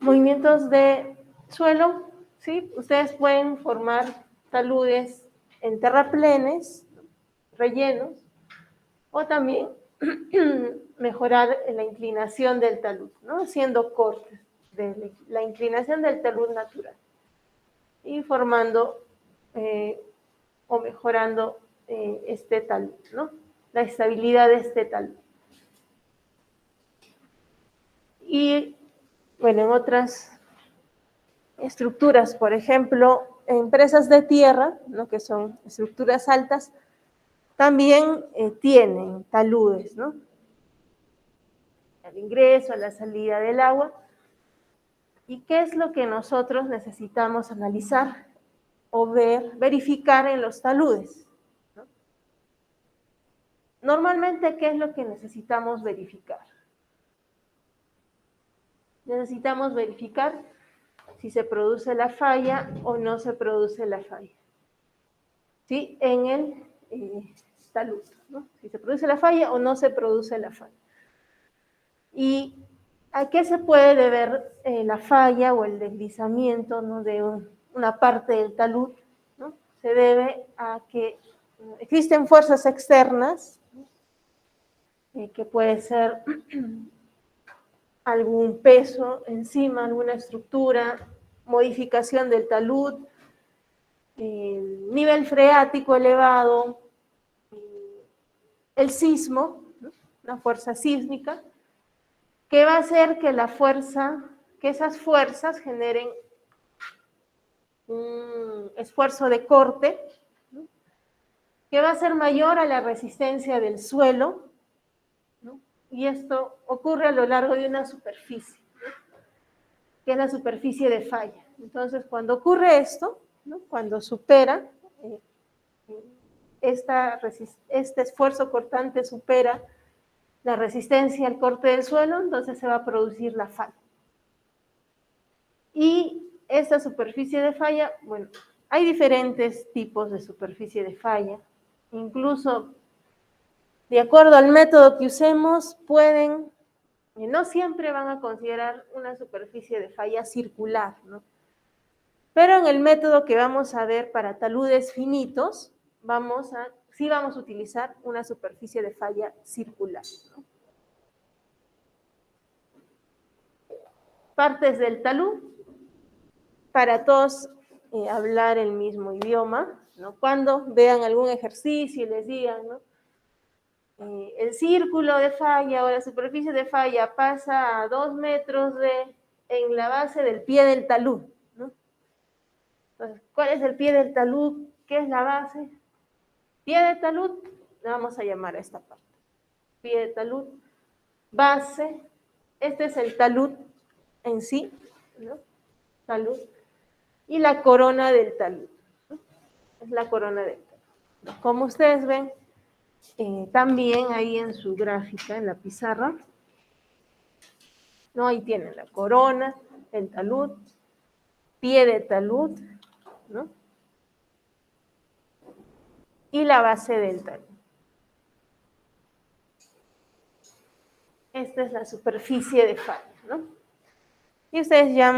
movimientos de suelo, ¿sí? Ustedes pueden formar taludes en terraplenes, rellenos, o también mejorar la inclinación del talud, ¿no? Haciendo cortes de la inclinación del talud natural y formando o mejorando este talud, ¿no? La estabilidad de este talud. Y bueno, en otras estructuras, por ejemplo, en presas de tierra, ¿no? Que son estructuras altas, también tienen taludes, ¿no? Al ingreso, a la salida del agua. ¿Y qué es lo que nosotros necesitamos analizar o verificar en los taludes? ¿No? Normalmente, ¿qué es lo que necesitamos verificar? Necesitamos verificar si se produce la falla o no se produce la falla, ¿sí? En el talud, ¿no? Si se produce la falla o no se produce la falla. ¿Y a qué se puede deber la falla o el deslizamiento, ¿no? De una parte del talud, ¿no? Se debe a que existen fuerzas externas, que puede ser algún peso encima, alguna estructura, modificación del talud, nivel freático elevado, el sismo, ¿no? Una fuerza sísmica, que va a hacer que que esas fuerzas generen un esfuerzo de corte, ¿no? Que va a ser mayor a la resistencia del suelo, ¿no? Y esto ocurre a lo largo de una superficie, ¿no? Que es la superficie de falla. Entonces, cuando ocurre esto, ¿no? Cuando supera, este esfuerzo cortante supera la resistencia al corte del suelo, entonces se va a producir la falla. Y esta superficie de falla, bueno, hay diferentes tipos de superficie de falla, incluso de acuerdo al método que usemos, no siempre van a considerar una superficie de falla circular, ¿no? Pero en el método que vamos a ver para taludes finitos, sí vamos a utilizar una superficie de falla circular, ¿no? Partes del talud, para todos hablar el mismo idioma, ¿no? Cuando vean algún ejercicio y les digan, ¿no? El círculo de falla o la superficie de falla pasa a 2 metros en la base del pie del talud, ¿no? Entonces, ¿cuál es el pie del talud? ¿Qué es la base? Pie de talud, le vamos a llamar a esta parte. Pie de talud, base, este es el talud en sí, ¿no? Talud. Y la corona del talud, ¿no? Es la corona del talud. Como ustedes ven, también ahí en su gráfica, en la pizarra, ¿no? Ahí tienen la corona, el talud, pie de talud, ¿no? Y la base del talud. Esta es la superficie de falla, ¿no? Y ustedes ya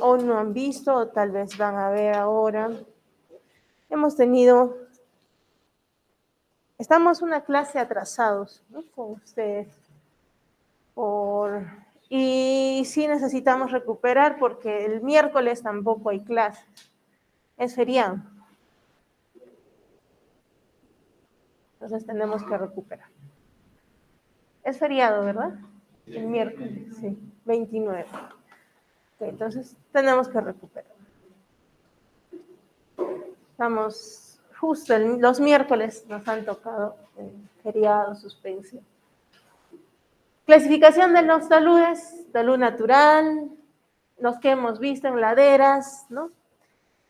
o no han visto, o tal vez van a ver ahora. Estamos una clase atrasados, ¿no? Con ustedes. Y sí necesitamos recuperar porque el miércoles tampoco hay clases. Es feriado. Entonces tenemos que recuperar. Es feriado, ¿verdad? El miércoles, sí, 29. Entonces tenemos que recuperar. Estamos justo los miércoles nos han tocado feriado, suspensión. Clasificación de los taludes, talud natural, los que hemos visto en laderas, ¿no?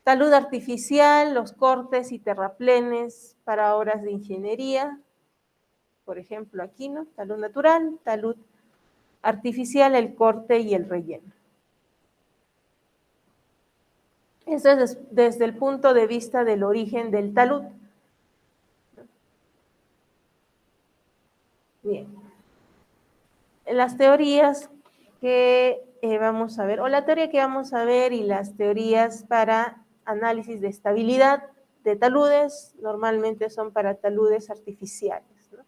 Talud artificial, los cortes y terraplenes para obras de ingeniería, por ejemplo aquí, ¿no? Talud natural, talud artificial, el corte y el relleno. Esto es desde el punto de vista del origen del talud. Bien. En las teorías que vamos a ver, o la teoría que vamos a ver y las teorías para análisis de estabilidad de taludes, normalmente son para taludes artificiales, ¿no?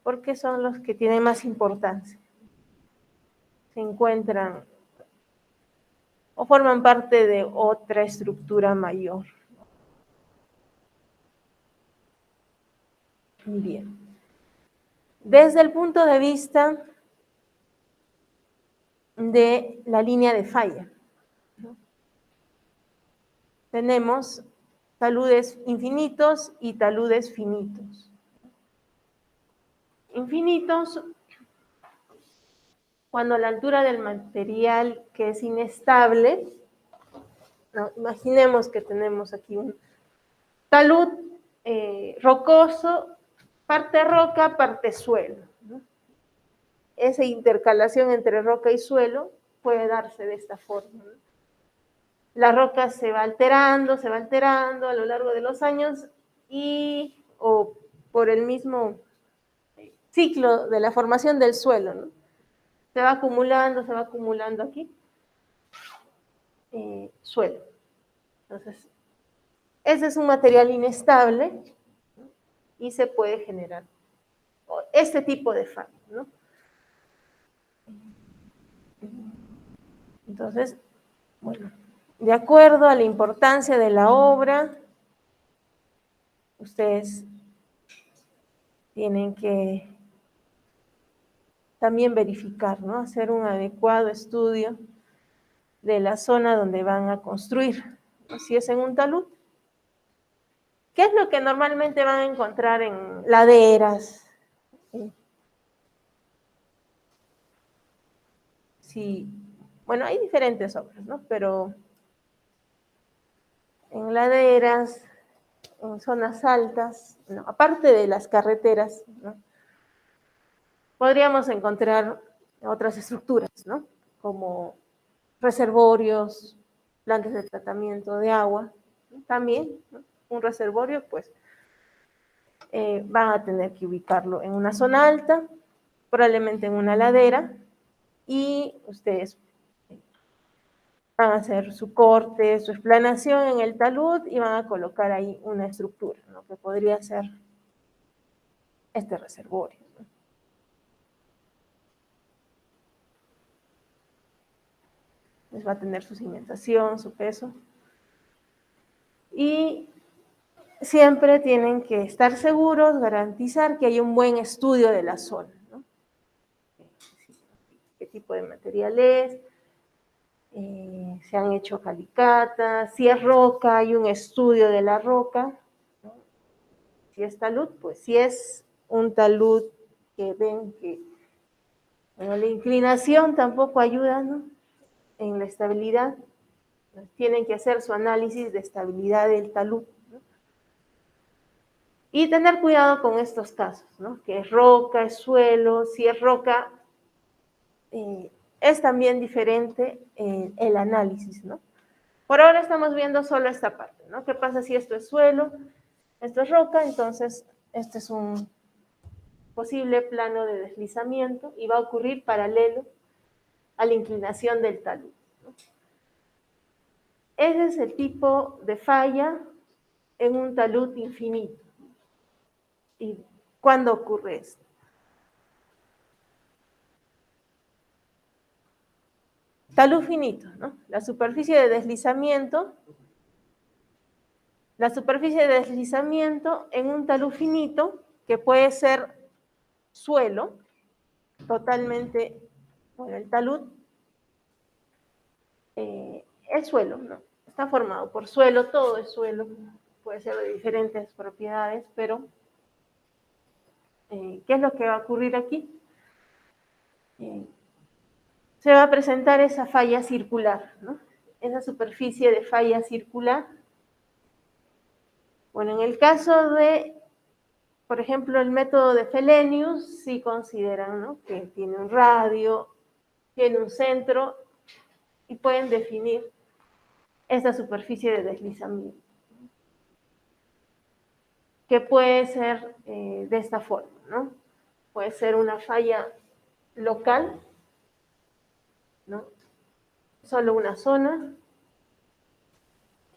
Porque son los que tienen más importancia. Se encuentran o forman parte de otra estructura mayor. Bien. Desde el punto de vista de la línea de falla, ¿no? Tenemos taludes infinitos y taludes finitos. Infinitos cuando la altura del material que es inestable, ¿no? Imaginemos que tenemos aquí un talud rocoso, parte roca, parte suelo, ¿no? Esa intercalación entre roca y suelo puede darse de esta forma, ¿no? La roca se va alterando a lo largo de los años o por el mismo ciclo de la formación del suelo, ¿no? Se va acumulando aquí suelo. Entonces, ese es un material inestable, ¿no? Y se puede generar este tipo de falla, ¿no? Entonces, bueno, de acuerdo a la importancia de la obra, ustedes tienen que también verificar, ¿no? Hacer un adecuado estudio de la zona donde van a construir, ¿no? Si es en un talud, ¿qué es lo que normalmente van a encontrar en laderas? Sí, bueno, hay diferentes obras, ¿no? Pero en laderas, en zonas altas, ¿no? Aparte de las carreteras, ¿no? Podríamos encontrar otras estructuras, ¿no? Como reservorios, plantas de tratamiento de agua, ¿no? También, ¿no? Un reservorio, pues, van a tener que ubicarlo en una zona alta, probablemente en una ladera, y ustedes van a hacer su corte, su explanación en el talud y van a colocar ahí una estructura, ¿no? Que podría ser este reservorio, ¿no? Les va a tener su cimentación, su peso. Y siempre tienen que estar seguros, garantizar que hay un buen estudio de la zona, ¿no? ¿Qué tipo de material es? Se han hecho calicatas, si es roca, hay un estudio de la roca, ¿no? Si es talud, pues si es un talud que ven que, bueno, la inclinación tampoco ayuda, ¿no? En la estabilidad, pues tienen que hacer su análisis de estabilidad del talud, ¿no? Y tener cuidado con estos casos, ¿no? Que es roca, es suelo, si es roca, es también diferente el análisis, ¿no? Por ahora estamos viendo solo esta parte, ¿no? ¿Qué pasa si esto es suelo, esto es roca? Entonces, este es un posible plano de deslizamiento y va a ocurrir paralelo a la inclinación del talud, ¿no? Ese es el tipo de falla en un talud infinito. ¿Y cuándo ocurre esto? Talud finito, ¿no? La superficie de deslizamiento en un talud finito, que puede ser suelo, totalmente, bueno, el talud es suelo, ¿no? Está formado por suelo, todo es suelo, puede ser de diferentes propiedades, pero ¿qué es lo que va a ocurrir aquí? Se va a presentar esa falla circular, ¿no? Esa superficie de falla circular. Bueno, en el caso de, por ejemplo, el método de Fellenius, sí consideran, ¿no? Que tiene un radio, tiene un centro y pueden definir esa superficie de deslizamiento, que puede ser de esta forma, ¿no? Puede ser una falla local ¿no? Solo una zona,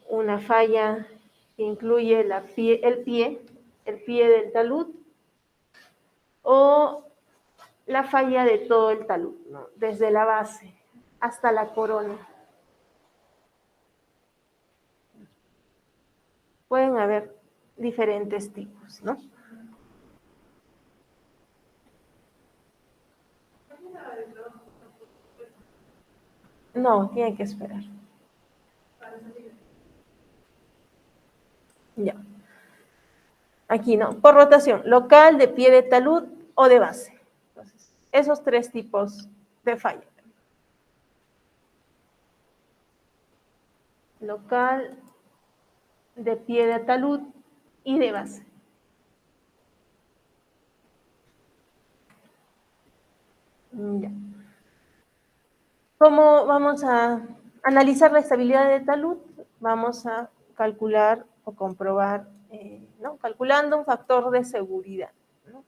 una falla que incluye el pie del talud, o la falla de todo el talud, ¿no? Desde la base hasta la corona. Pueden haber diferentes tipos, ¿no? No, tiene que esperar. Ya. Aquí no, por rotación, local, de pie de talud o de base. Entonces, esos tres tipos de falla. Local, de pie de talud y de base. Ya. ¿Cómo vamos a analizar la estabilidad de talud? Vamos a calcular o comprobar, ¿no? Calculando un factor de seguridad, ¿no?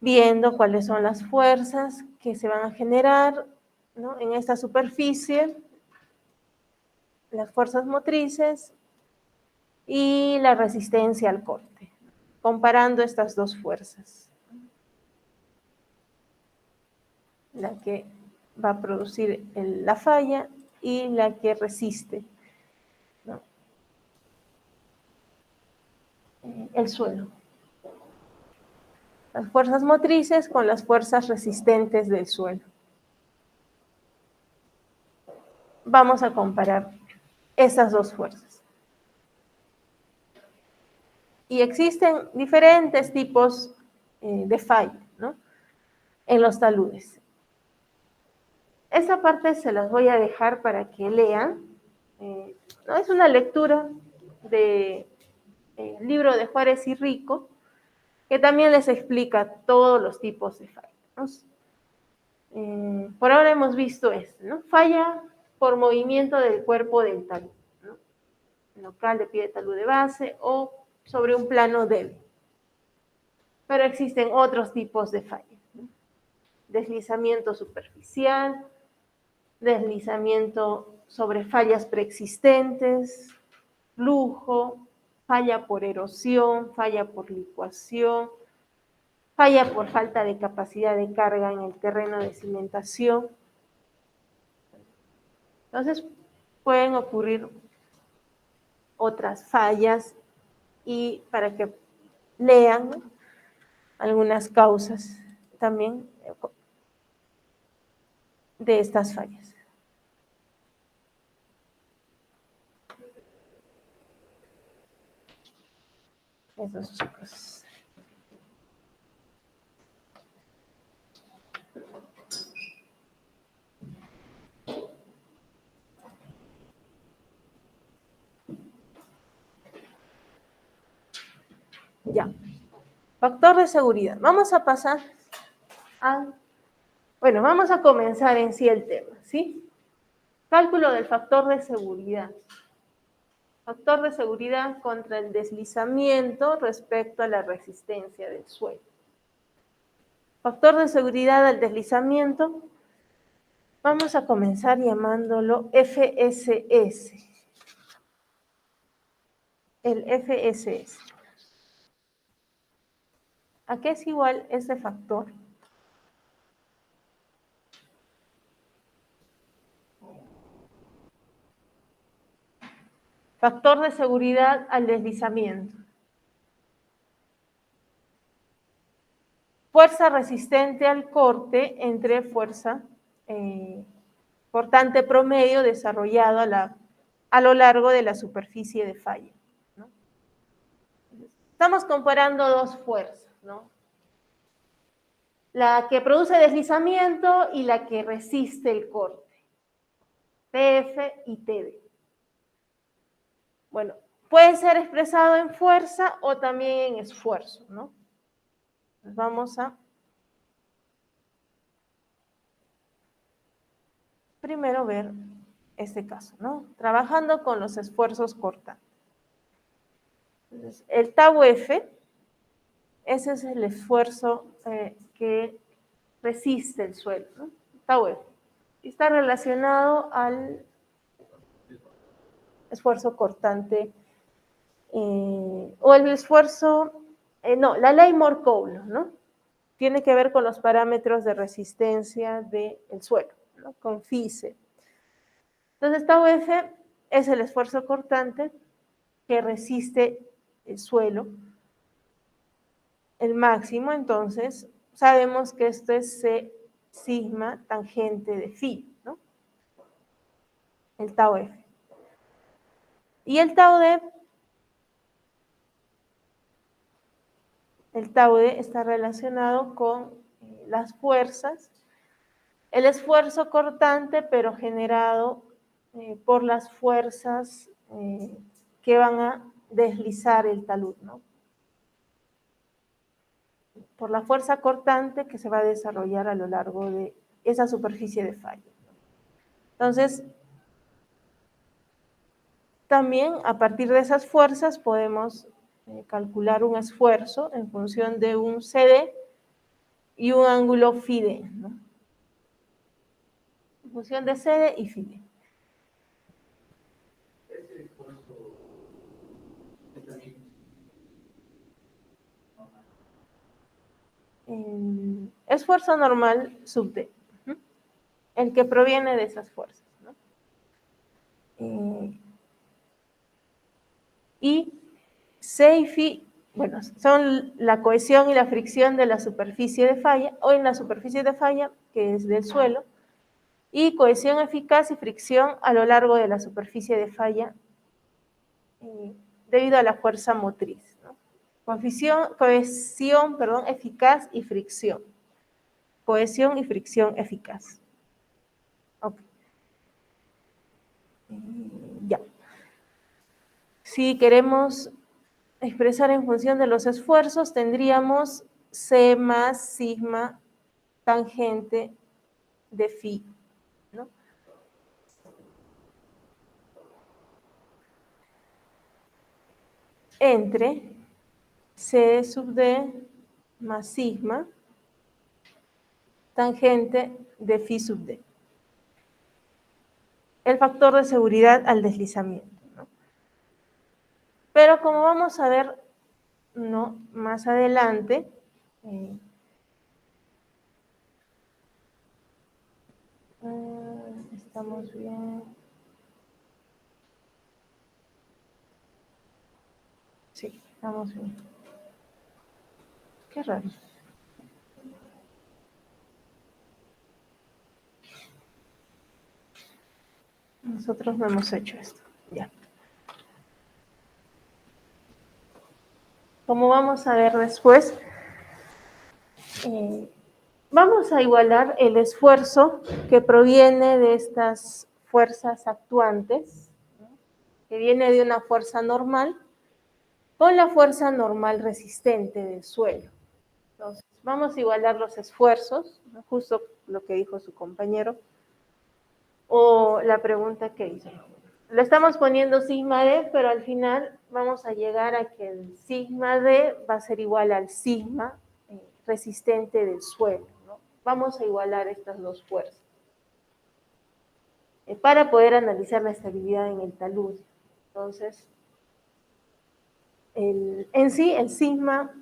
Viendo cuáles son las fuerzas que se van a generar, ¿no? En esta superficie, las fuerzas motrices y la resistencia al corte, comparando estas dos fuerzas. La que va a producir la falla y la que resiste, ¿no? El suelo. Las fuerzas motrices con las fuerzas resistentes del suelo. Vamos a comparar esas dos fuerzas. Y existen diferentes tipos de falla, ¿no? En los taludes. Esta parte se las voy a dejar para que lean. ¿No? Es una lectura del libro de Juárez y Rico, que también les explica todos los tipos de falla, ¿no? Por ahora hemos visto esto, ¿no? Falla por movimiento del cuerpo del talud, ¿no? Local, de pie de talud, de base o sobre un plano débil. Pero existen otros tipos de falla, ¿no? Deslizamiento superficial, deslizamiento sobre fallas preexistentes, flujo, falla por erosión, falla por licuación, falla por falta de capacidad de carga en el terreno de cimentación. Entonces, pueden ocurrir otras fallas y para que lean, ¿no? Algunas causas también de estas fallas. Esos chicos. Ya. Factor de seguridad. Vamos a pasar bueno, vamos a comenzar en sí el tema, ¿sí? Cálculo del factor de seguridad. Factor de seguridad contra el deslizamiento respecto a la resistencia del suelo. Factor de seguridad al deslizamiento, vamos a comenzar llamándolo FSS. El FSS. ¿A qué es igual ese factor? Factor de seguridad al deslizamiento. Fuerza resistente al corte entre fuerza cortante promedio desarrollado a lo largo de la superficie de falla, ¿no? Estamos comparando dos fuerzas, ¿no? La que produce deslizamiento y la que resiste el corte, TF y TD. Bueno, puede ser expresado en fuerza o también en esfuerzo, ¿no? Pues vamos a primero ver este caso, ¿no? Trabajando con los esfuerzos cortantes. Entonces, el tau F, ese es el esfuerzo que resiste el suelo, ¿no? Tau F. está relacionado al esfuerzo cortante o el esfuerzo, no, la ley Moore-Coulomb, ¿no? Tiene que ver con los parámetros de resistencia del suelo, ¿no? Con Fize. Entonces, tau F es el esfuerzo cortante que resiste el suelo, el máximo. Entonces, sabemos que esto es C sigma tangente de phi, ¿no? El tau F. Y el tau D está relacionado con las fuerzas, el esfuerzo cortante, pero generado por las fuerzas que van a deslizar el talud, ¿no? Por la fuerza cortante que se va a desarrollar a lo largo de esa superficie de falla. Entonces, también a partir de esas fuerzas podemos calcular un esfuerzo en función de un CD y un ángulo FIDE, ¿no? En función de CD y FIDE. Esfuerzo normal sub D, el que proviene de esas fuerzas, ¿no? Y C y Φ, bueno, son la cohesión y la fricción de la superficie de falla, o en la superficie de falla, que es del suelo, y cohesión eficaz y fricción a lo largo de la superficie de falla debido a la fuerza motriz, ¿no? Cohesión, eficaz y fricción. Cohesión y fricción eficaz. Okay. Ya. Si queremos expresar en función de los esfuerzos, tendríamos C más sigma tangente de phi, ¿no? Entre C sub D más sigma tangente de phi sub D. El factor de seguridad al deslizamiento, ¿no? Pero como vamos a ver, ¿no?, más adelante, estamos bien. Sí, estamos bien. Qué raro. Nosotros no hemos hecho esto. Ya. Como vamos a ver después, vamos a igualar el esfuerzo que proviene de estas fuerzas actuantes, ¿no?, que viene de una fuerza normal, con la fuerza normal resistente del suelo. Entonces, vamos a igualar los esfuerzos, ¿no?, justo lo que dijo su compañero, o la pregunta que hizo. Le estamos poniendo sigma D, pero al final vamos a llegar a que el sigma D va a ser igual al sigma resistente del suelo, ¿no? Vamos a igualar estas dos fuerzas para poder analizar la estabilidad en el talud. Entonces, en sí, el sigma,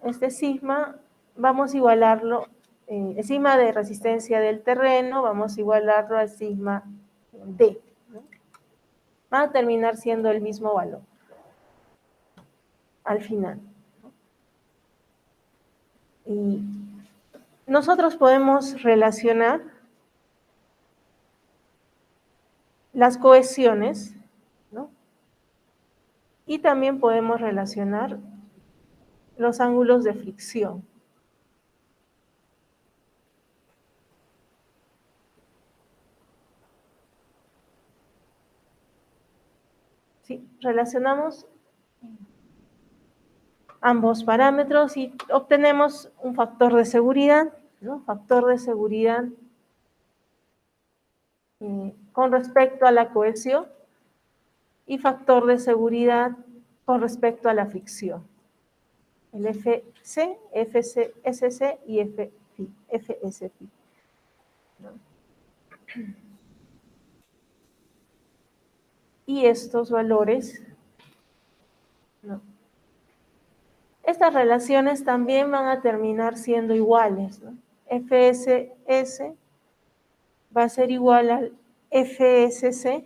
este sigma, vamos a igualarlo, el sigma de resistencia del terreno, vamos a igualarlo al sigma D, ¿no? Va a terminar siendo el mismo valor al final, ¿no? Y nosotros podemos relacionar las cohesiones, ¿no?, y también podemos relacionar los ángulos de fricción. ¿Sí? Relacionamos ambos parámetros y obtenemos un factor de seguridad, ¿no? Factor de seguridad con respecto a la cohesión y factor de seguridad con respecto a la fricción. El FC, SC y FG. phi, Fs phi, ¿no? Y estos valores, ¿no? Estas relaciones también van a terminar siendo iguales, ¿no? Fss va a ser igual al FSC,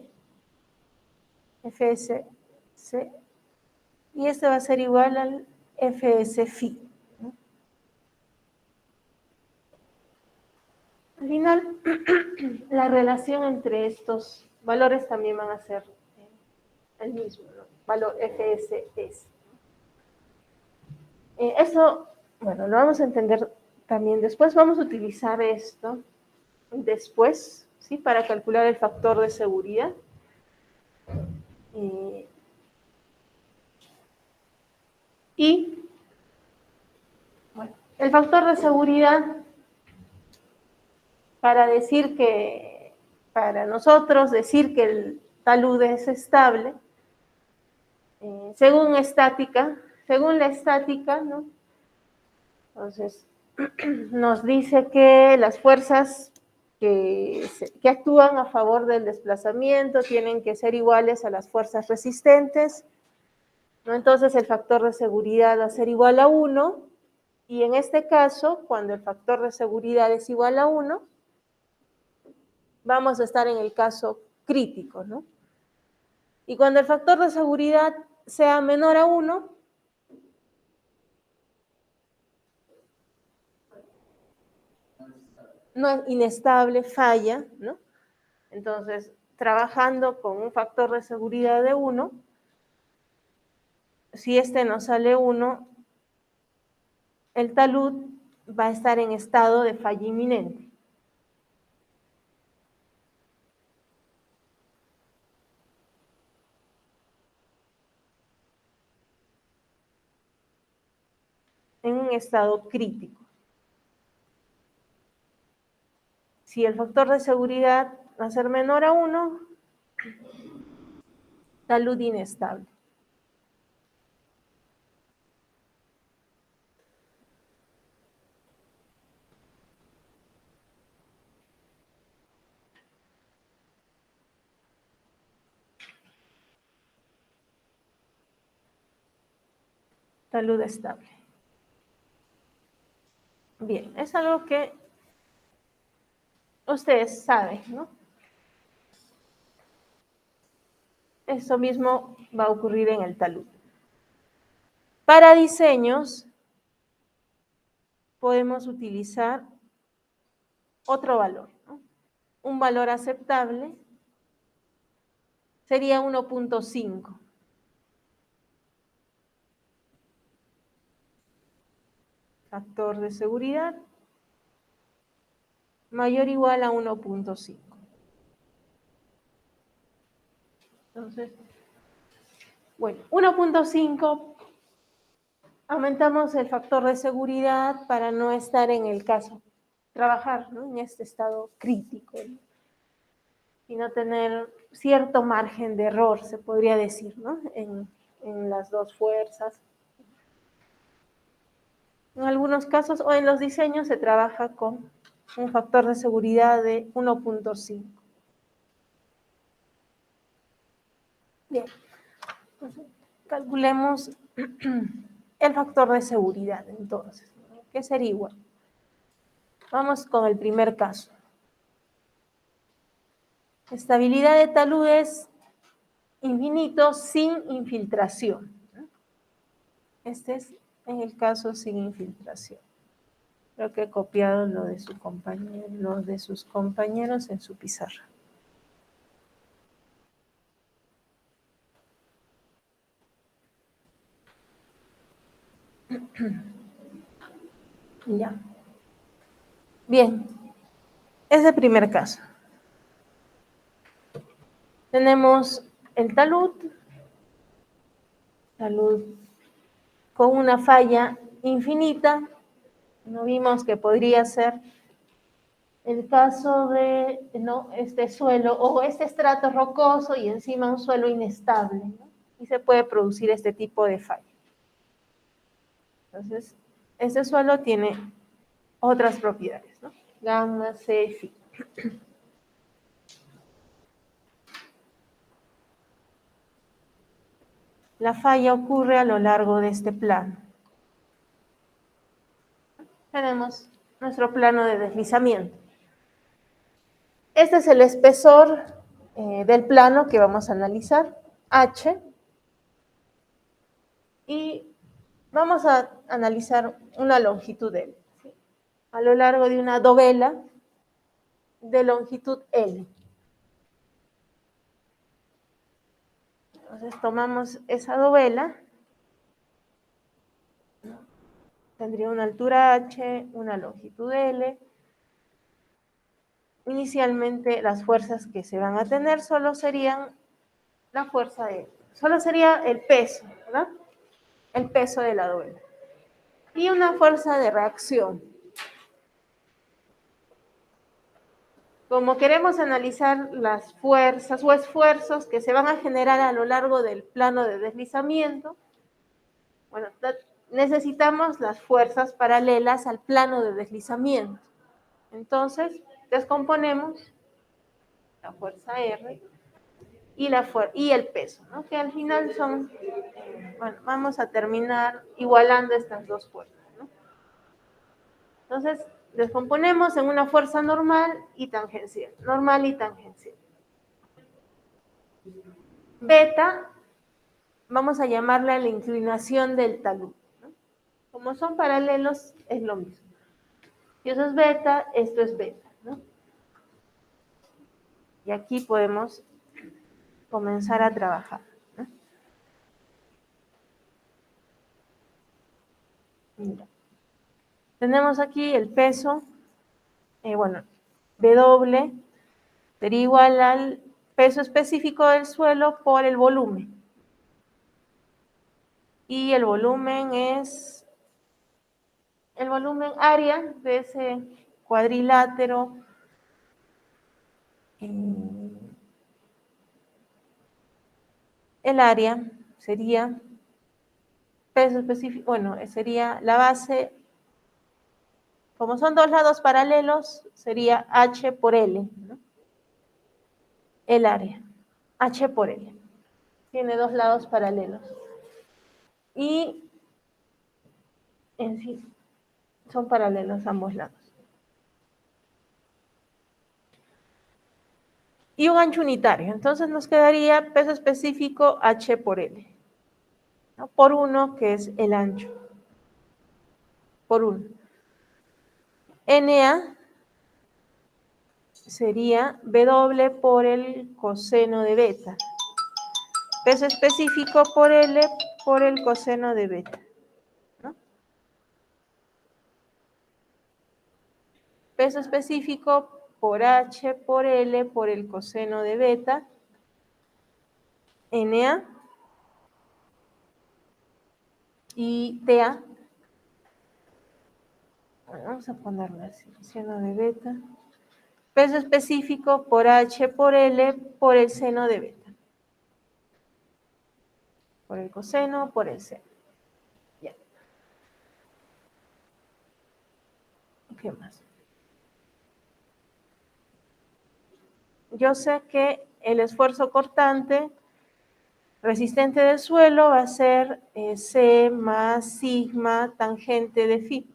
y este va a ser igual al Fs phi, ¿no? Al final, la relación entre estos valores también van a ser el mismo, ¿no? Valor Fss. Eso, bueno, lo vamos a entender también después. Vamos a utilizar esto después, ¿sí? Para calcular el factor de seguridad. Y, bueno, el factor de seguridad, para nosotros decir que el talud es estable, según la estática, ¿no? Entonces, nos dice que las fuerzas que actúan a favor del desplazamiento tienen que ser iguales a las fuerzas resistentes, ¿no? Entonces, el factor de seguridad va a ser igual a 1, y en este caso, cuando el factor de seguridad es igual a 1, vamos a estar en el caso crítico, ¿no? Y cuando el factor de seguridad sea menor a 1, no es inestable, falla, ¿no? Entonces, trabajando con un factor de seguridad de 1, si este nos sale 1, el talud va a estar en estado de falla inminente. En un estado crítico. Si el factor de seguridad va a ser menor a 1, talud inestable. Talud estable. Bien, es algo que ustedes saben, ¿no? Eso mismo va a ocurrir en el talud. Para diseños podemos utilizar otro valor, ¿no? Un valor aceptable sería 1.5. Factor de seguridad mayor o igual a 1.5. Entonces, bueno, 1.5, aumentamos el factor de seguridad para no estar en el caso, trabajar, ¿no? En este estado crítico, ¿no? Y no tener cierto margen de error, se podría decir, ¿no? En las dos fuerzas. En algunos casos o en los diseños se trabaja con un factor de seguridad de 1.5. Bien, entonces calculemos el factor de seguridad, entonces, ¿no? ¿Qué sería igual? Vamos con el primer caso. Estabilidad de taludes infinito sin infiltración, ¿no? Este es en el caso sin infiltración. Creo que he copiado lo de sus compañeros en su pizarra. Ya. Bien, es el primer caso. Tenemos el talud con una falla infinita. No vimos que podría ser el caso de, ¿no?, este suelo o este estrato rocoso y encima un suelo inestable, ¿no? Y se puede producir este tipo de falla. Entonces, este suelo tiene otras propiedades, ¿no? Gamma, C, phi. La falla ocurre a lo largo de este plano. Tenemos nuestro plano de deslizamiento. Este es el espesor del plano que vamos a analizar, H, y vamos a analizar una longitud L, ¿sí? A lo largo de una dovela de longitud L. Entonces tomamos esa dovela, tendría una altura H, una longitud L. Inicialmente las fuerzas que se van a tener solo serían la fuerza L, solo sería el peso, ¿verdad? El peso de la dovela. Y una fuerza de reacción. Como queremos analizar las fuerzas o esfuerzos que se van a generar a lo largo del plano de deslizamiento, bueno, necesitamos las fuerzas paralelas al plano de deslizamiento. Entonces, descomponemos la fuerza R y el peso, ¿no? Que al final son, bueno, vamos a terminar igualando estas dos fuerzas, ¿no? Entonces, descomponemos en una fuerza normal y tangencial, normal y tangencial. Beta, vamos a llamarla la inclinación del talud, ¿no? Como son paralelos, es lo mismo. Y eso es beta, esto es beta, ¿no? Y aquí podemos comenzar a trabajar, ¿no? Mira. Tenemos aquí el peso, bueno, W sería igual al peso específico del suelo por el volumen. Y el volumen es el volumen área de ese cuadrilátero. El área sería peso específico, bueno, sería la base, como son dos lados paralelos, sería H por L, ¿no? El área, H por L. Tiene dos lados paralelos. Y en sí, son paralelos ambos lados. Y un ancho unitario. Entonces nos quedaría peso específico H por L, ¿no? Por 1, que es el ancho. Por 1. NA sería W por el coseno de beta. Peso específico por L por el coseno de beta, ¿no? Peso específico por H por L por el coseno de beta, NA y TA. Bueno, vamos a ponerlo así, coseno de beta. Peso específico por H por L por el seno de beta. Por el coseno, por el seno. Ya. ¿Qué más? Yo sé que el esfuerzo cortante resistente del suelo va a ser C más sigma tangente de phi,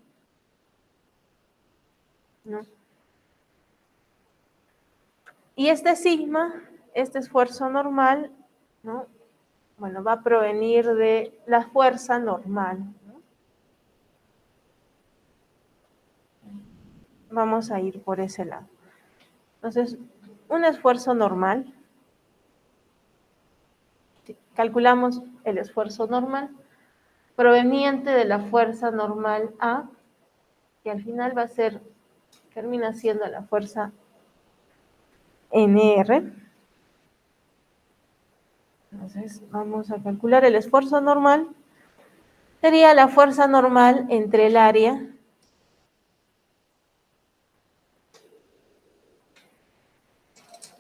¿no? Y este sigma, este esfuerzo normal, ¿no? Bueno, va a provenir de la fuerza normal, ¿no? Vamos a ir por ese lado. Entonces, un esfuerzo normal, calculamos el esfuerzo normal proveniente de la fuerza normal A, que al final va a ser, termina siendo la fuerza NR. Entonces, vamos a calcular el esfuerzo normal. Sería la fuerza normal entre el área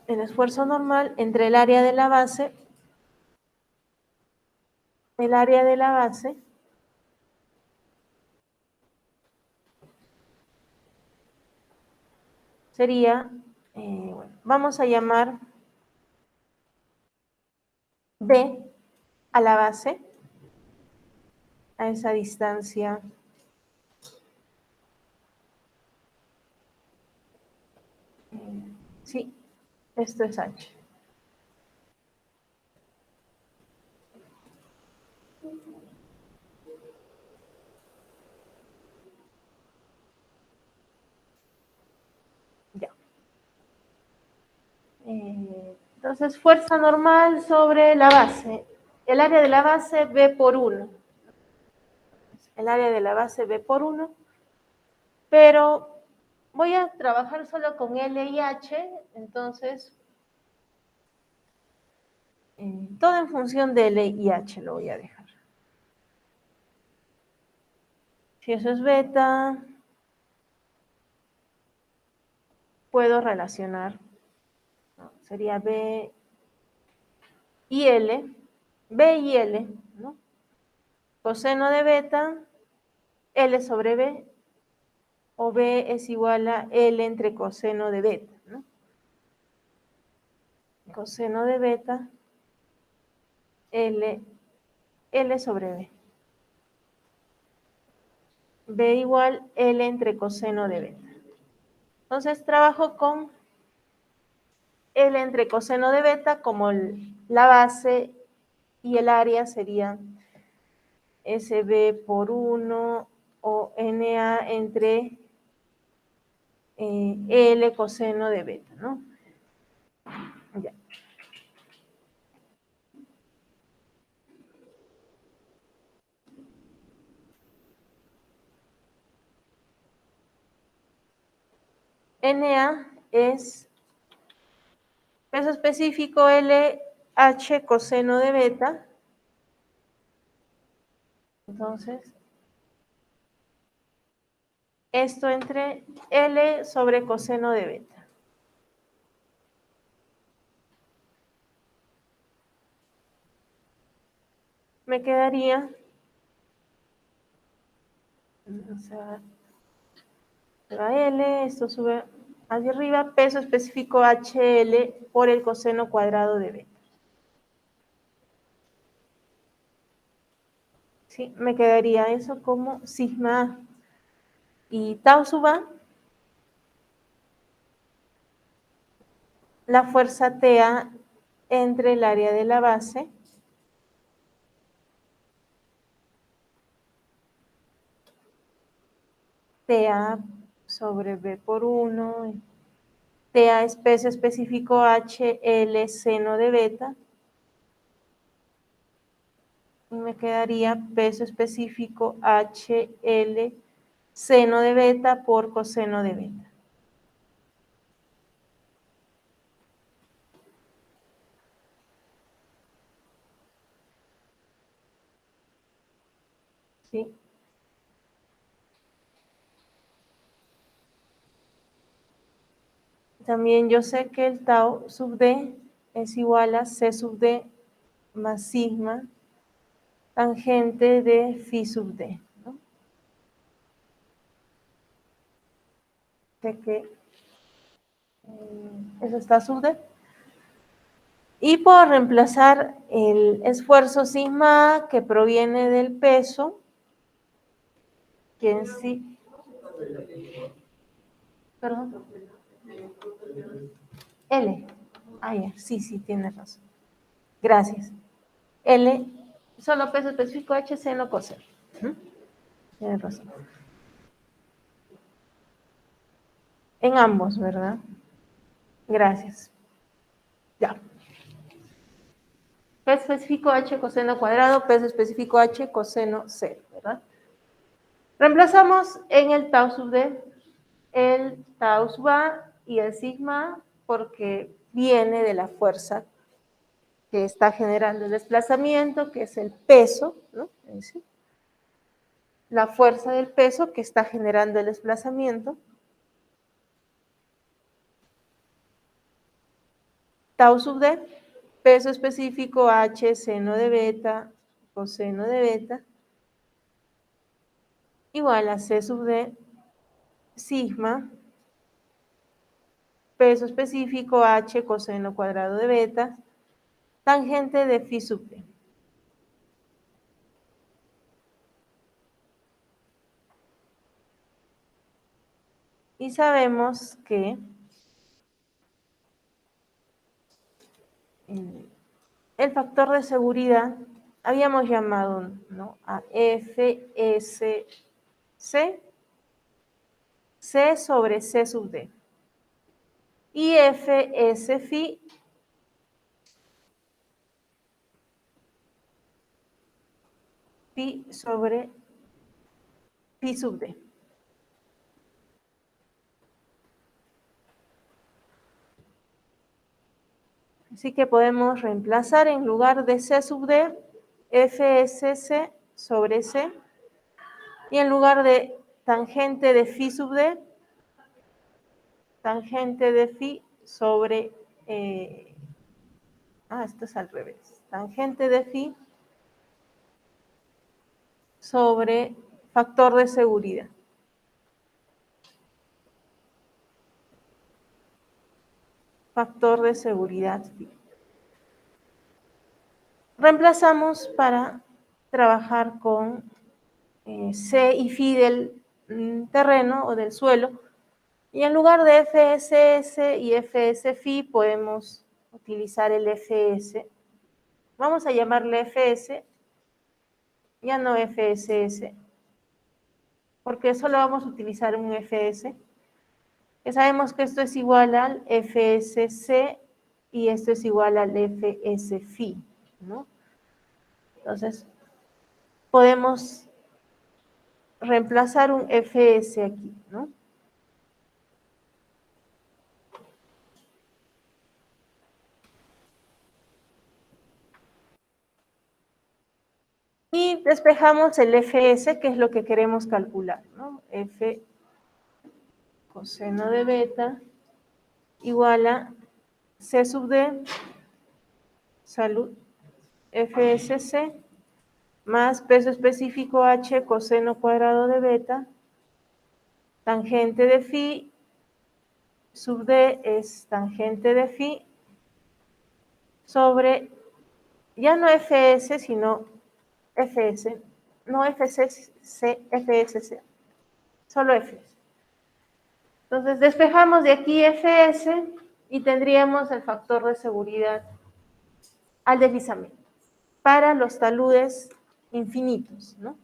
el esfuerzo normal entre el área de la base, sería, bueno, vamos a llamar B a la base, a esa distancia sí, esto es H. Ya. Entonces, fuerza normal sobre la base. El área de la base B por 1. El área de la base B por 1. Pero voy a trabajar solo con L y H, entonces todo en función de L y H lo voy a dejar. Si eso es beta, puedo relacionar, ¿no? Sería B y L, B y L, ¿no? Coseno de beta, L sobre B, o B es igual a L entre coseno de beta, ¿no? Coseno de beta, L sobre B. B igual L entre coseno de beta. Entonces trabajo con L entre coseno de beta como la base y el área serían SB por 1 o NA entre L coseno de beta, ¿no? Ya. NA es peso específico LH coseno de beta. Entonces, esto entre L sobre coseno de beta. Me quedaría, o sea, va L, esto sube hacia arriba, peso específico HL por el coseno cuadrado de beta. ¿Sí? Me quedaría eso como sigma A. Y tau sub A, la fuerza TA entre el área de la base TA sobre B por 1, TA es peso específico HL seno de beta, y me quedaría peso específico HL seno de beta por coseno de beta. ¿Sí? También yo sé que el tau sub D es igual a C sub D más sigma tangente de phi sub D, ¿no? Sé que eso está sub D. Y puedo reemplazar el esfuerzo sigma A que proviene del peso, que en sí, perdón, L. Ah, ya, sí, tienes razón. Gracias. L, solo peso específico H, seno, coseno. Tienes razón. En ambos, ¿verdad? Gracias. Ya. Peso específico H coseno cuadrado, peso específico H coseno 0, ¿verdad? Reemplazamos en el tau sub D el tau sub A y el sigma porque viene de la fuerza que está generando el desplazamiento, que es el peso, ¿no? Es decir, la fuerza del peso que está generando el desplazamiento. Tau sub D, peso específico H seno de beta, coseno de beta, igual a C sub D, sigma peso específico h coseno cuadrado de beta, tangente de phi sub d. Y sabemos que el factor de seguridad habíamos llamado, ¿no?, a FSC, C sobre C sub D. Y FS phi sobre phi sub D. Así que podemos reemplazar en lugar de C sub D, FSC sobre C, y en lugar de tangente de phi sub D, tangente de phi sobre, esto es al revés, tangente de phi sobre factor de seguridad. Factor de seguridad phi. Reemplazamos para trabajar con C y phi del terreno o del suelo, y en lugar de FSS y FS phi podemos utilizar el FS. Vamos a llamarle FS, ya no FSS, porque solo vamos a utilizar un FS. Ya sabemos que esto es igual al FSC y esto es igual al FS phi, ¿no? Entonces, podemos reemplazar un FS aquí, ¿no? Y despejamos el FS, que es lo que queremos calcular, ¿no? F coseno de beta igual a C sub D, salud, FSC, más peso específico h coseno cuadrado de beta, tangente de phi sub D es tangente de phi sobre, ya no FS, sino FS, no FSC, FSC, solo FS. Entonces despejamos de aquí FS y tendríamos el factor de seguridad al deslizamiento para los taludes infinitos, ¿no?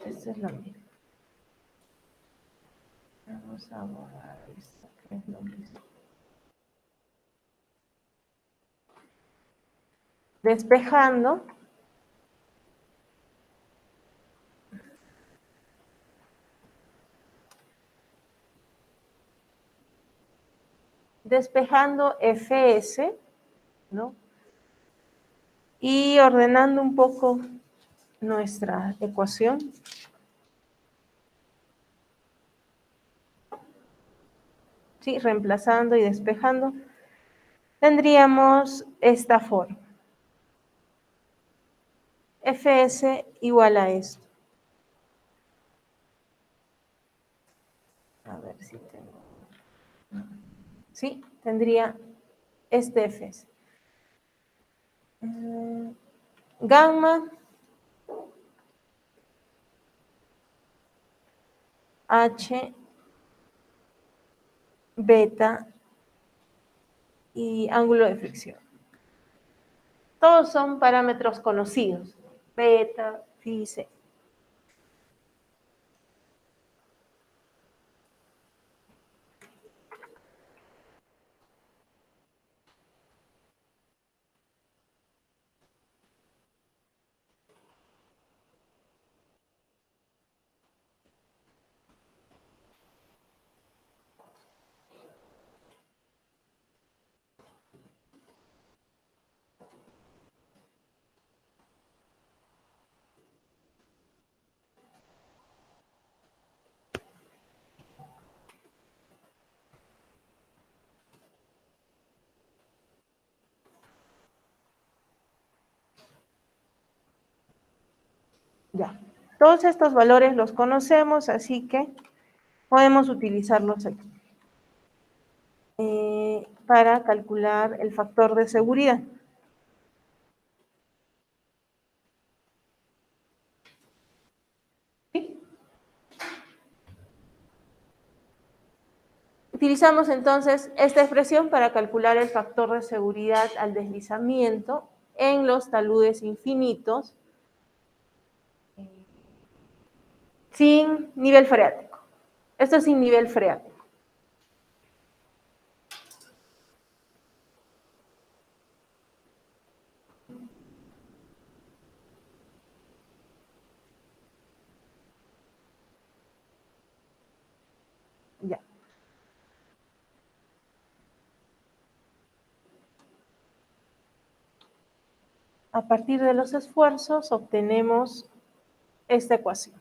Esta es la misma. Vamos a borrar esto, que es lo mismo. Despejando. Despejando FS, ¿no? Y ordenando un poco nuestra ecuación. Sí, reemplazando y despejando, tendríamos esta forma. Fs igual a esto. A ver si tengo. Sí, tendría este Fs. Gamma H beta y ángulo de fricción. Todos son parámetros conocidos. Beta, phi, c. Ya. Todos estos valores los conocemos, así que podemos utilizarlos aquí. para calcular el factor de seguridad. ¿Sí? Utilizamos entonces esta expresión para calcular el factor de seguridad al deslizamiento en los taludes infinitos sin nivel freático. Esto es sin nivel freático. Ya. A partir de los esfuerzos obtenemos esta ecuación.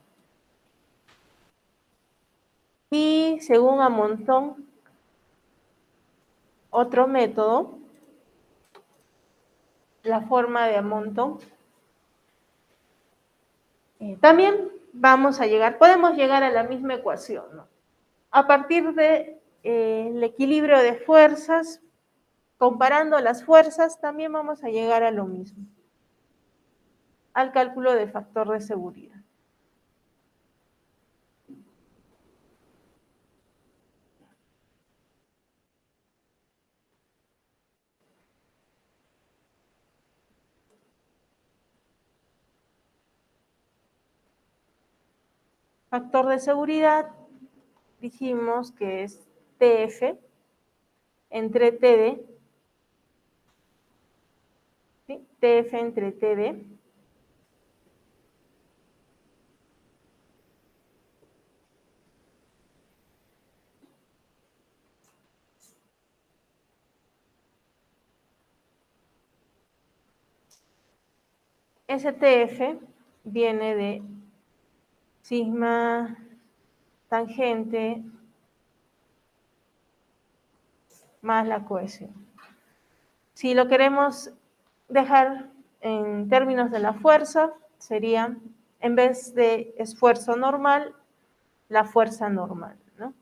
Y según Amontón, otro método, la forma de Amontón, también podemos llegar a la misma ecuación, ¿no? A partir de el equilibrio de fuerzas, comparando las fuerzas, también vamos a llegar a lo mismo, al cálculo del factor de seguridad. Factor de seguridad, dijimos que es TF entre TD, ¿sí? TF entre TD. STF viene de sigma tangente más la cohesión. Si lo queremos dejar en términos de la fuerza, sería, en vez de esfuerzo normal, la fuerza normal, ¿no?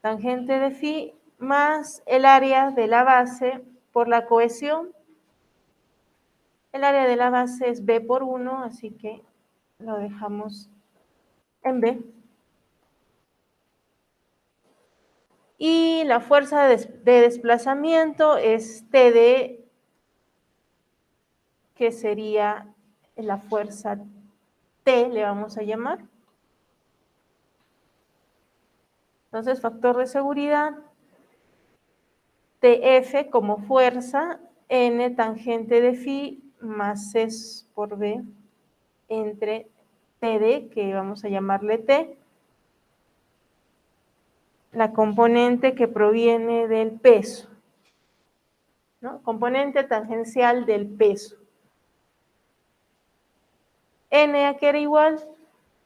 Tangente de phi más el área de la base por la cohesión. El área de la base es B por 1, así que lo dejamos en B. Y la fuerza de desplazamiento es TD, que sería la fuerza T, le vamos a llamar. Entonces, factor de seguridad, TF como fuerza, N tangente de phi más C por B entre TD, que vamos a llamarle T, la componente que proviene del peso, ¿no? Componente tangencial del peso. N a que era igual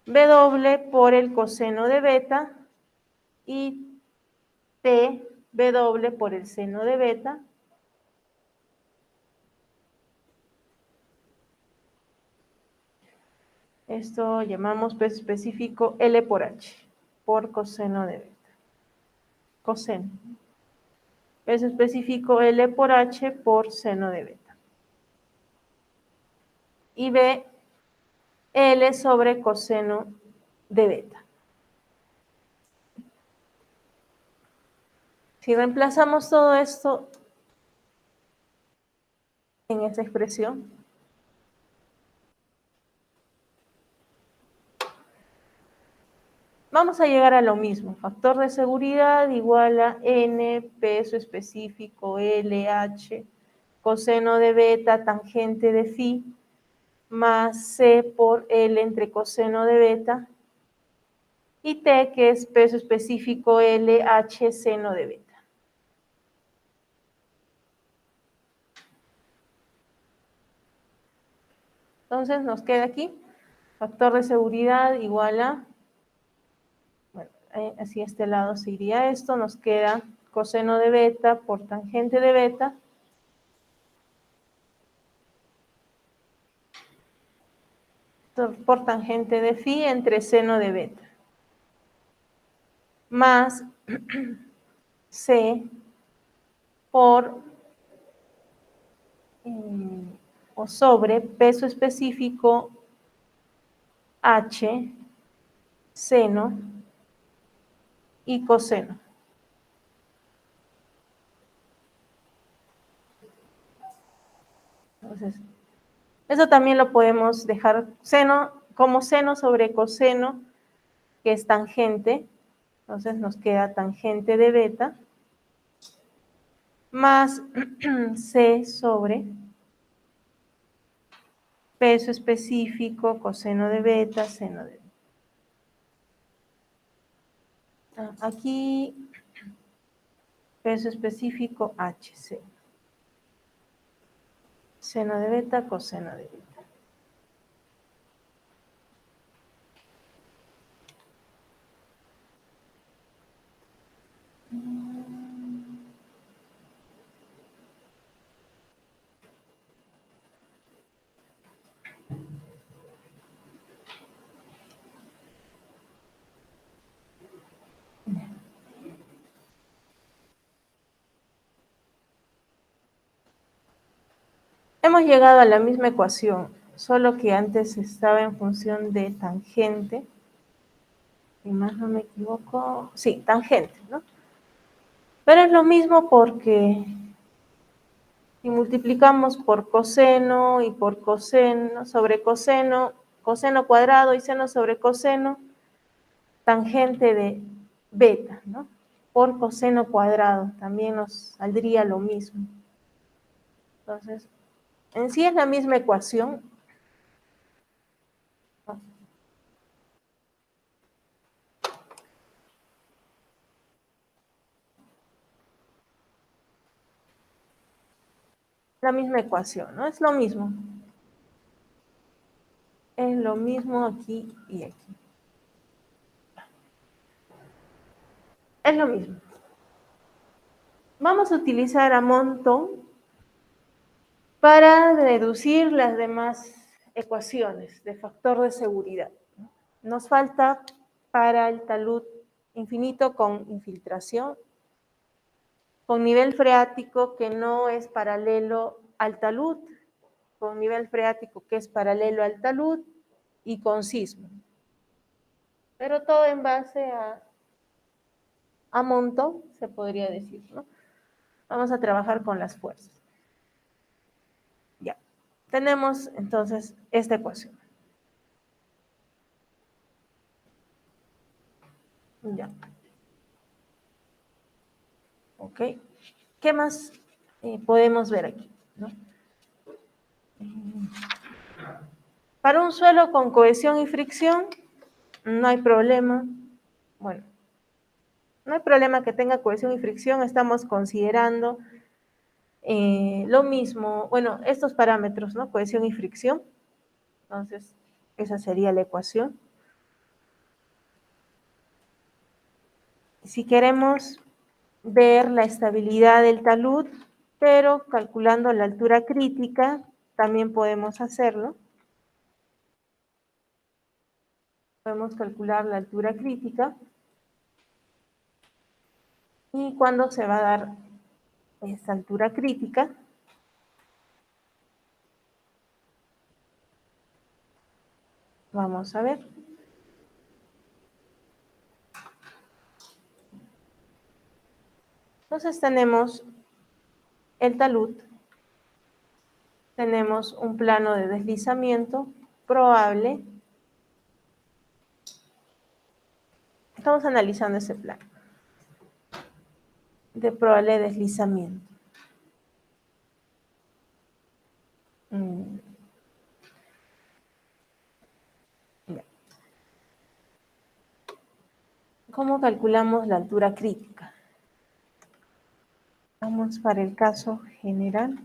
W por el coseno de beta y T W por el seno de beta. Esto llamamos peso específico L por H, por coseno de beta. Coseno. Peso específico L por H por seno de beta. Y B, L sobre coseno de beta. Si reemplazamos todo esto en esta expresión, vamos a llegar a lo mismo. Factor de seguridad igual a N, peso específico LH, coseno de beta, tangente de phi, más C por L entre coseno de beta, y T, que es peso específico LH, seno de beta. Entonces nos queda aquí, factor de seguridad igual a, bueno, así a este lado se iría esto, nos queda coseno de beta por tangente de beta, por tangente de phi entre seno de beta, más C por o sobre peso específico H, seno y coseno. Entonces, eso también lo podemos dejar seno, como seno sobre coseno, que es tangente. Entonces nos queda tangente de beta más C sobre peso específico, coseno de beta, seno de beta. Aquí peso específico HC. Seno de beta, coseno de beta. Hemos llegado a la misma ecuación, solo que antes estaba en función de tangente. Si más no me equivoco, sí, tangente, ¿no? Pero es lo mismo porque si multiplicamos por coseno y por coseno sobre coseno, coseno cuadrado y seno sobre coseno, tangente de beta, ¿no? Por coseno cuadrado, también nos saldría lo mismo. Entonces, en sí es la misma ecuación. La misma ecuación, ¿no? Es lo mismo. Es lo mismo aquí y aquí. Es lo mismo. Vamos a utilizar a Monton para reducir las demás ecuaciones de factor de seguridad. Nos falta para el talud infinito con infiltración, con nivel freático que no es paralelo al talud, con nivel freático que es paralelo al talud y con sismo. Pero todo en base a Monton, se podría decir, ¿no? Vamos a trabajar con las fuerzas. Ya. Tenemos entonces esta ecuación. Ya. Ok. ¿Qué más podemos ver aquí? ¿No? Para un suelo con cohesión y fricción, no hay problema. Bueno, no hay problema que tenga cohesión y fricción. Estamos considerando lo mismo, bueno, estos parámetros, ¿no? Cohesión y fricción. Entonces, esa sería la ecuación. Si queremos ver la estabilidad del talud, pero calculando la altura crítica, también podemos hacerlo. Podemos calcular la altura crítica y cuándo se va a dar esta altura crítica. Vamos a ver. Entonces tenemos el talud, tenemos un plano de deslizamiento probable. Estamos analizando ese plano de probable deslizamiento. ¿Cómo calculamos la altura crítica? Vamos para el caso general.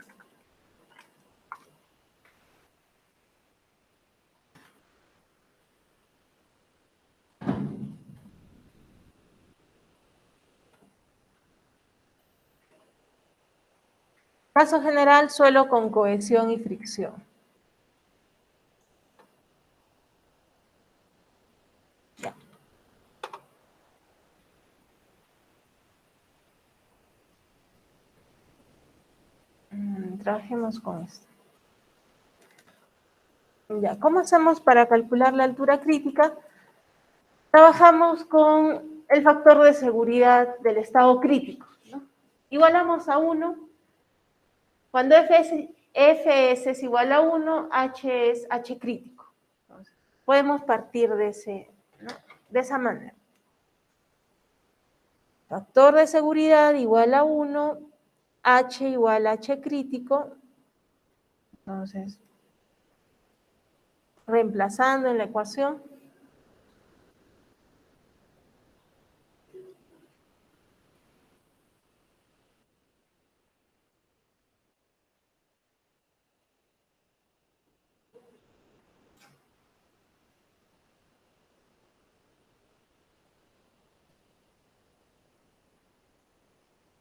Caso general, suelo con cohesión y fricción. Ya. trabajemos con esto. Ya, ¿cómo hacemos para calcular la altura crítica? Trabajamos con el factor de seguridad del estado crítico, ¿no? Igualamos a 1. Cuando Fs es igual a 1, H es H crítico. Entonces, podemos partir de, ¿no?, de esa manera. Factor de seguridad igual a 1, H igual a H crítico. Entonces, reemplazando en la ecuación,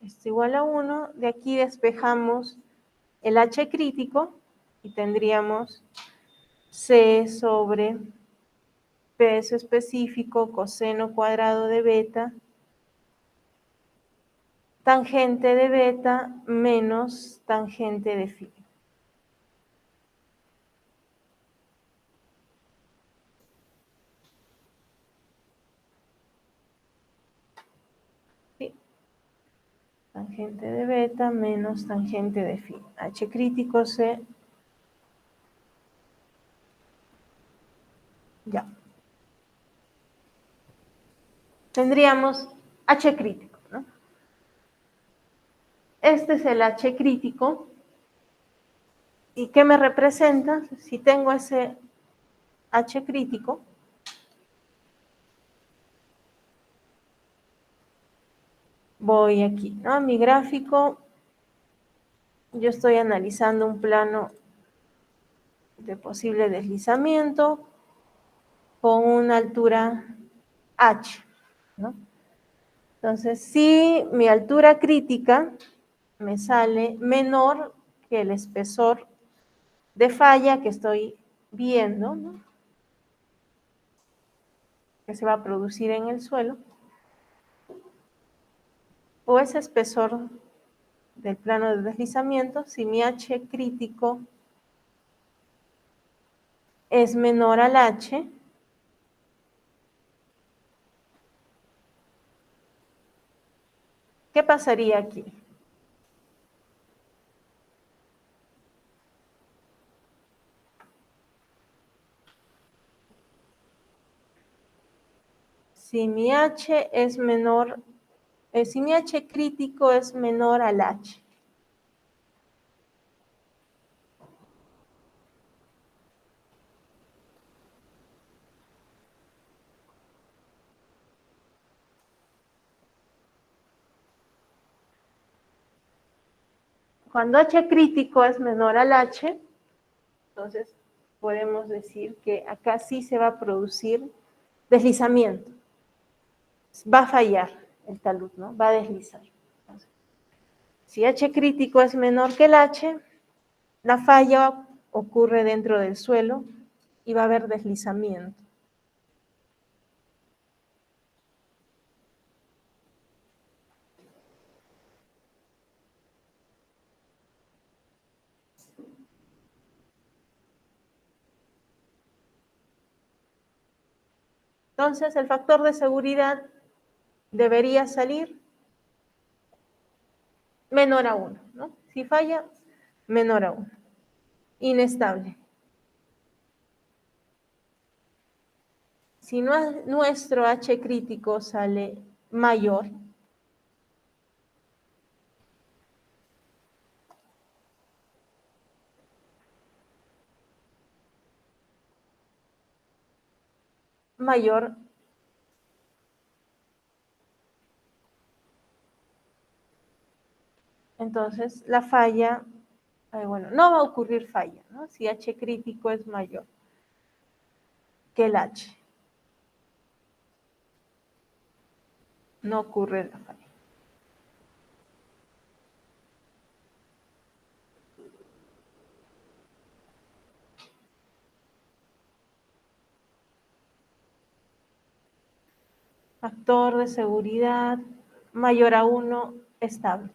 esto igual a 1, de aquí despejamos el H crítico y tendríamos C sobre peso específico coseno cuadrado de beta tangente de beta menos tangente de phi. ¿Sí? Tangente de beta menos tangente de phi. H crítico C. Ya. Tendríamos H crítico, ¿no? Este es el H crítico. ¿Y qué me representa? Si tengo ese H crítico, voy aquí, ¿no? A mi gráfico, yo estoy analizando un plano de posible deslizamiento con una altura H, ¿no? Entonces, si mi altura crítica me sale menor que el espesor de falla que estoy viendo, ¿no?, que se va a producir en el suelo, o ese espesor del plano de deslizamiento, si mi H crítico es menor al H, ¿qué pasaría aquí? Si mi H es menor, si mi H crítico es menor al H, cuando H crítico es menor al H, entonces podemos decir que acá sí se va a producir deslizamiento. Va a fallar el talud, ¿no? Va a deslizar. Entonces, si H crítico es menor que el H, la falla ocurre dentro del suelo y va a haber deslizamiento. Entonces, el factor de seguridad debería salir menor a 1, ¿no? Si falla, menor a 1. Inestable. Si nuestro H crítico sale mayor, entonces la falla, bueno, no va a ocurrir falla, ¿no? Si H crítico es mayor que el H. No ocurre la falla. Factor de seguridad mayor a 1, estable.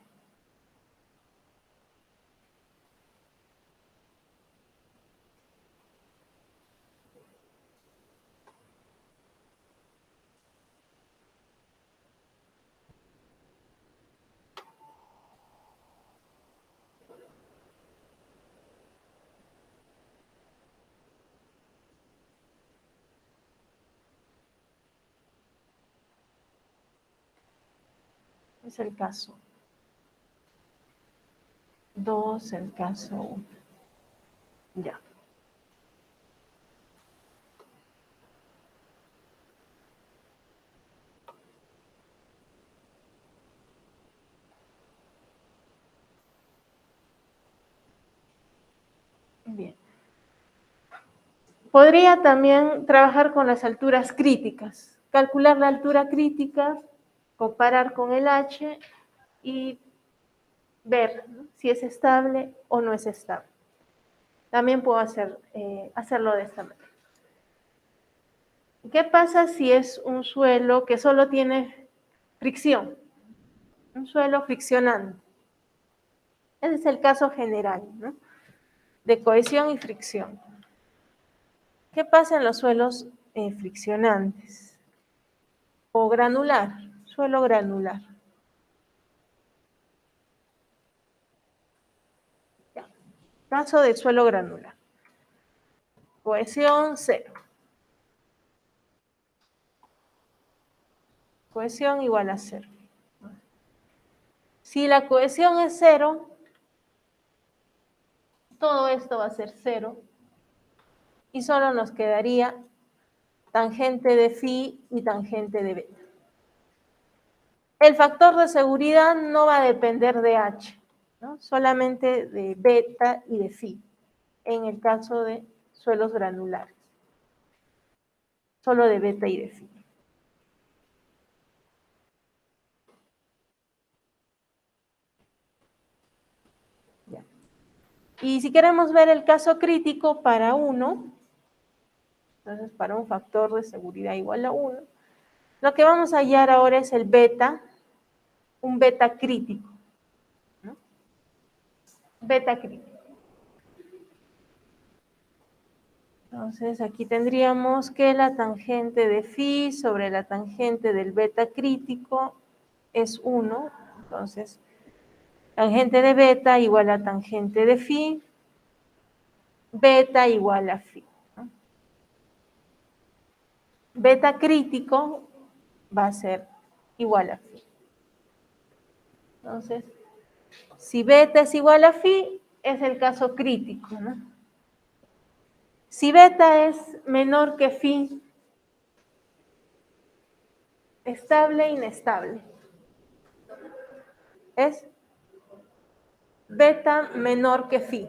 Es el caso 2, el caso 1. Ya. Bien. Podría también trabajar con las alturas críticas, calcular la altura crítica, comparar con el H y ver, ¿no?, si es estable o no es estable. También puedo hacerlo de esta manera. ¿Qué pasa si es un suelo que solo tiene fricción? Un suelo friccionante. Ese es el caso general, ¿no?, de cohesión y fricción. ¿Qué pasa en los suelos friccionantes? O granular, suelo granular. Ya. Caso del suelo granular. Cohesión 0. Cohesión igual a 0. Si la cohesión es 0, todo esto va a ser 0 y solo nos quedaría tangente de phi y tangente de beta. El factor de seguridad no va a depender de H, ¿no?, solamente de beta y de phi, en el caso de suelos granulares. Solo de beta y de phi. Ya. Y si queremos ver el caso crítico para 1, entonces para un factor de seguridad igual a 1, lo que vamos a hallar ahora es el beta, un beta crítico, ¿no? Beta crítico. Entonces aquí tendríamos que la tangente de phi sobre la tangente del beta crítico es 1, entonces tangente de beta igual a tangente de phi, beta igual a phi, ¿no? Beta crítico va a ser igual a phi. Entonces, si beta es igual a phi, es el caso crítico, ¿no? Si beta es menor que phi, estable e inestable. Es beta menor que phi.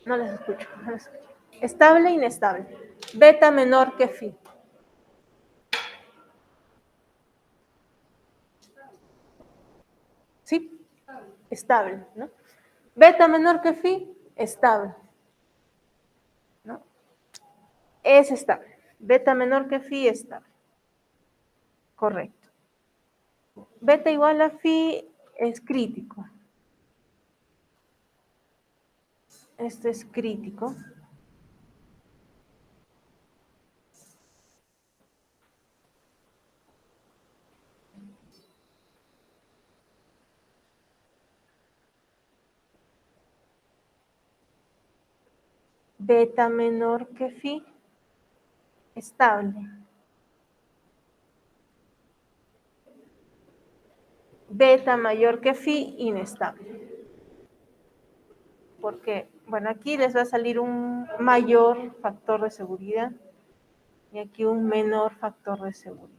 No les escucho, no les escucho. Estable e inestable. Beta menor que phi. ¿Sí? Estable, ¿no? Beta menor que phi, estable, ¿no? Es estable. Beta menor que phi, estable. Correcto. Beta igual a phi es crítico. Esto es crítico. Beta menor que phi, estable. Beta mayor que phi, inestable. Porque, bueno, aquí les va a salir un mayor factor de seguridad y aquí un menor factor de seguridad.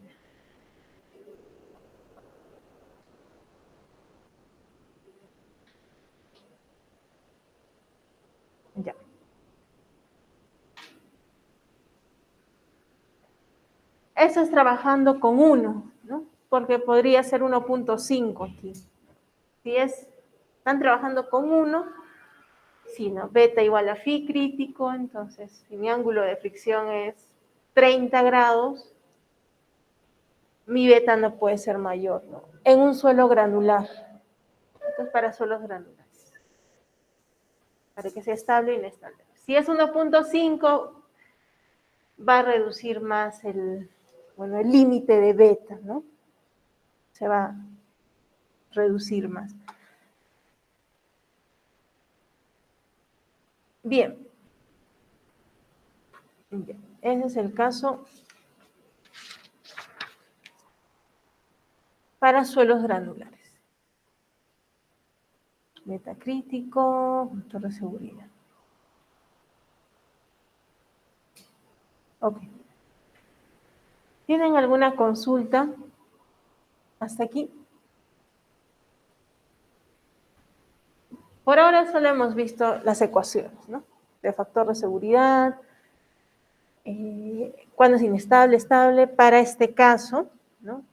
Ya. Eso es trabajando con 1, ¿no? Porque podría ser 1.5 aquí. Si están trabajando con 1, si no, beta igual a phi crítico, entonces si mi ángulo de fricción es 30 grados, mi beta no puede ser mayor, ¿no?, en un suelo granular. Esto es para suelos granulares, para que sea estable e inestable. Si es 1.5, va a reducir más el límite de beta, ¿no? Se va a reducir más. Bien. Ese es el caso para suelos granulares. Metacrítico, factor de seguridad. Ok. ¿Tienen alguna consulta hasta aquí? Por ahora solo hemos visto las ecuaciones, ¿no? De factor de seguridad, cuándo es inestable, estable, para este caso, ¿no?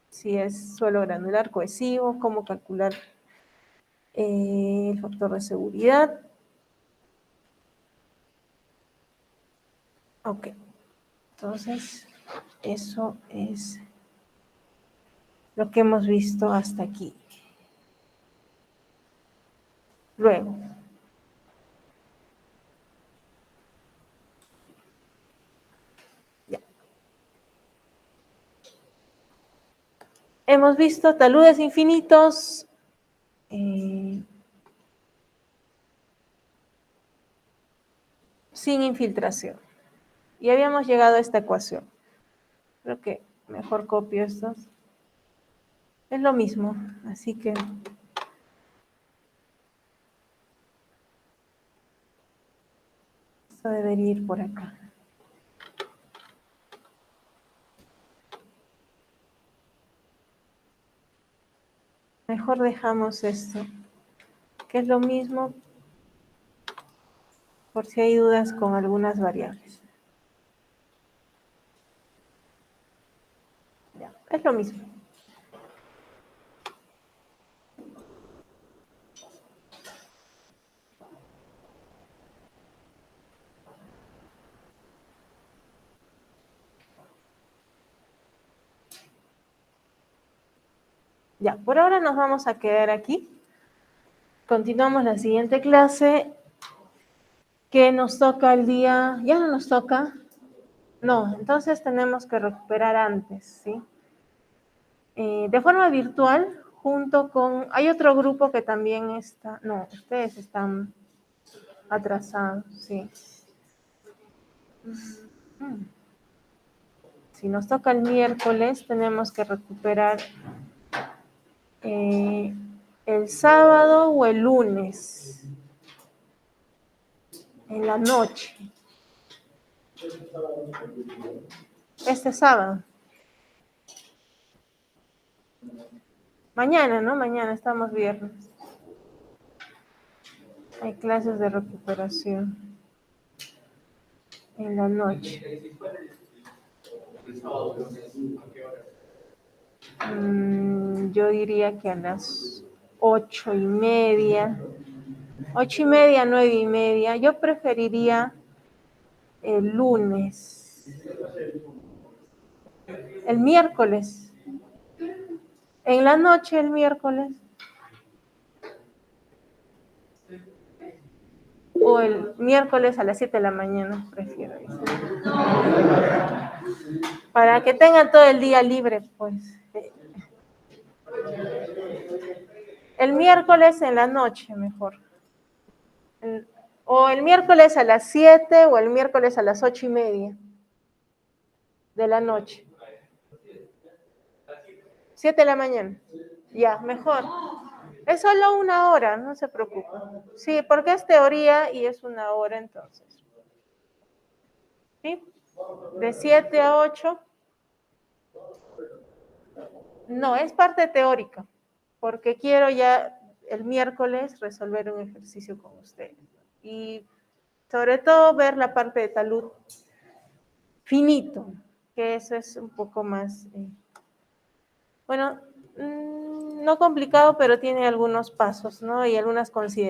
Si es suelo granular cohesivo, cómo calcular el factor de seguridad. Ok, entonces eso es lo que hemos visto hasta aquí. Luego, ya. Hemos visto taludes infinitos, sin infiltración. Y habíamos llegado a esta ecuación. Creo que mejor copio estos. Es lo mismo, así que esto debería ir por acá. Mejor dejamos esto, que es lo mismo, por si hay dudas con algunas variables. Ya, es lo mismo. Ya, por ahora nos vamos a quedar aquí. Continuamos la siguiente clase, que nos toca el día, ya no nos toca, no, entonces tenemos que recuperar antes, ¿sí? De forma virtual, junto con, hay otro grupo que también está, no, ustedes están atrasados, sí. Si nos toca el miércoles, tenemos que recuperar el sábado o el lunes, en la noche. Este sábado. Mañana, ¿no? Mañana, estamos viernes. Hay clases de recuperación en la noche. Yo diría que a las 8:30. 8:30, 9:30. Yo preferiría el lunes. El miércoles. En la noche, el miércoles. O el miércoles a las 7 de la mañana, prefiero. Para que tengan todo el día libre, pues. El miércoles en la noche, mejor. O el miércoles a las 7 o el miércoles a las 8:30 de la noche. 7 de la mañana. Ya, mejor. Es solo 1 hora, no se preocupe. Sí, porque es teoría y es 1 hora entonces. ¿Sí? De 7 a 8. No, es parte teórica, porque quiero ya el miércoles resolver un ejercicio con ustedes. Y sobre todo ver la parte de talud finito, que eso es un poco más, bueno, no complicado, pero tiene algunos pasos, ¿no? Y algunas consideraciones.